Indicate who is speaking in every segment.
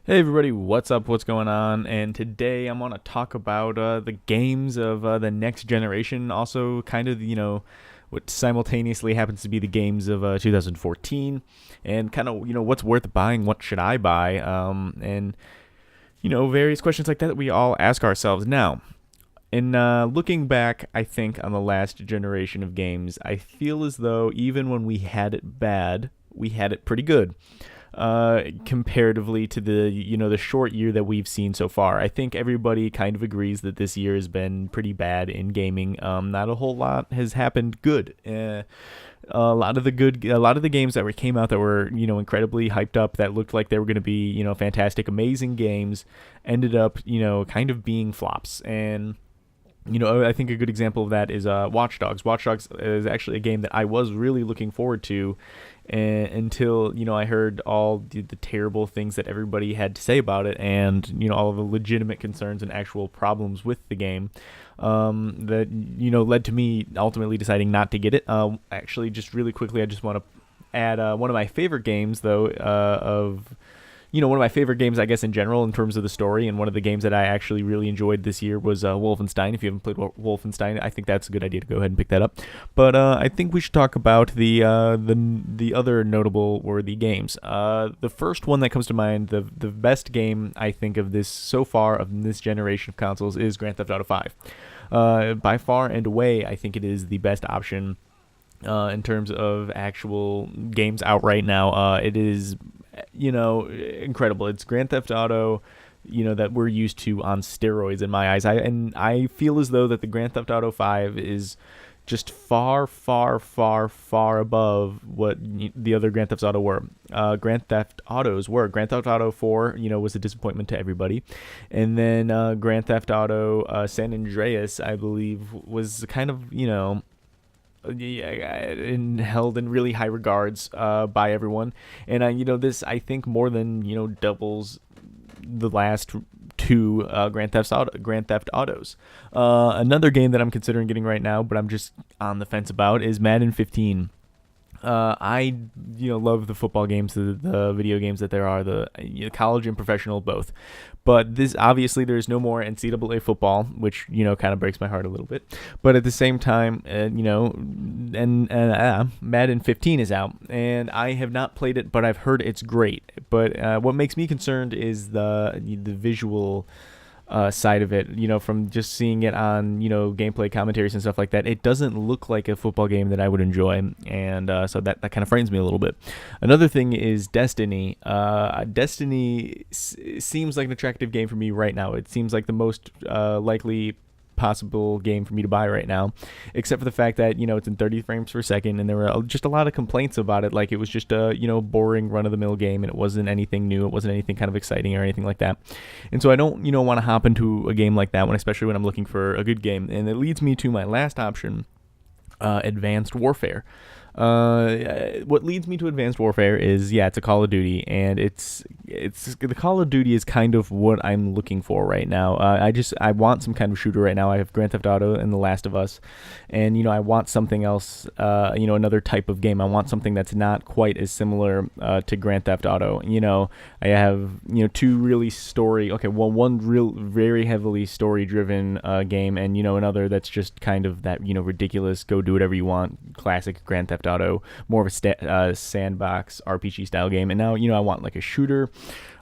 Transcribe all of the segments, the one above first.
Speaker 1: Hey everybody, what's up? What's going on? And today I'm going to talk about the games of the next generation. Also, kind of what simultaneously happens to be the games of 2014, and kind of what's worth buying, what should I buy, and various questions like that we all ask ourselves now. In looking back, I think on the last generation of games, I feel as though even when we had it bad, we had it pretty good comparatively to the short year that we've seen so far. I think everybody kind of agrees that this year has been pretty bad in gaming. Not a whole lot has happened good. A lot of the games that came out that were incredibly hyped up, that looked like they were going to be fantastic, amazing games, ended up kind of being flops. And I think a good example of that is Watch Dogs. Watch Dogs is actually a game that I was really looking forward to, until I heard all the terrible things that everybody had to say about it, and all of the legitimate concerns and actual problems with the game, that led to me ultimately deciding not to get it. Actually, just really quickly, I just want to add one of my favorite games, though, of one of my favorite games, I guess, in general, in terms of the story, and one of the games that I actually really enjoyed this year was Wolfenstein. If you haven't played Wolfenstein, I think that's a good idea to go ahead and pick that up. But I think we should talk about the other notable worthy games. The first one that comes to mind, the best game I think of this so far of this generation of consoles, is Grand Theft Auto 5. By far and away, I think it is the best option in terms of actual games out right now. It is incredible. It's Grand Theft Auto, that we're used to on steroids in my eyes. I feel as though that the Grand Theft Auto 5 is just far, far, far, far above what the other Grand Theft Auto were. Grand Theft Autos were. Grand Theft Auto 4, was a disappointment to everybody, and then Grand Theft Auto San Andreas, I believe, was kind of held in really high regards by everyone. And this, I think, more than doubles the last two Grand Theft Autos. Another game that I'm considering getting right now, but I'm just on the fence about, is Madden 15. I love the football games, the video games that there are, the college and professional both. But this, obviously, there's no more NCAA football, which kind of breaks my heart a little bit. But at the same time, Madden 15 is out, and I have not played it, but I've heard it's great. But what makes me concerned is the visual side of it. From just seeing it on gameplay commentaries and stuff like that, it doesn't look like a football game that I would enjoy, and so that kind of frightens me a little bit. Another thing is Destiny. Destiny seems like an attractive game for me right now. It seems like the most likely possible game for me to buy right now, except for the fact that it's in 30 frames per second, and there were just a lot of complaints about it, like it was just a boring run-of-the-mill game, and it wasn't anything new, it wasn't anything kind of exciting or anything like that. And so I don't want to hop into a game like that one, especially when I'm looking for a good game. And it leads me to my last option, Advanced Warfare. What leads me to Advanced Warfare is, it's a Call of Duty, and it's the Call of Duty is kind of what I'm looking for right now. I want some kind of shooter right now. I have Grand Theft Auto and The Last of Us, and I want something else, another type of game. I want something that's not quite as similar to Grand Theft Auto. I have two really one real very heavily story driven game, and another that's just kind of that ridiculous go do whatever you want classic Grand Theft Auto, more of a sandbox RPG style game. And now I want like a shooter,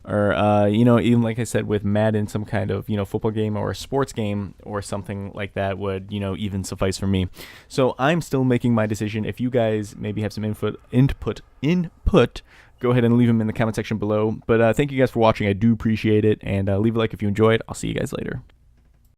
Speaker 1: or even like I said with Madden, some kind of football game or a sports game or something like that would even suffice for me. So I'm still making my decision. If you guys maybe have some input, go ahead and leave them in the comment section below. But thank you guys for watching. I do appreciate it, and leave a like if you enjoyed. I'll see you guys later.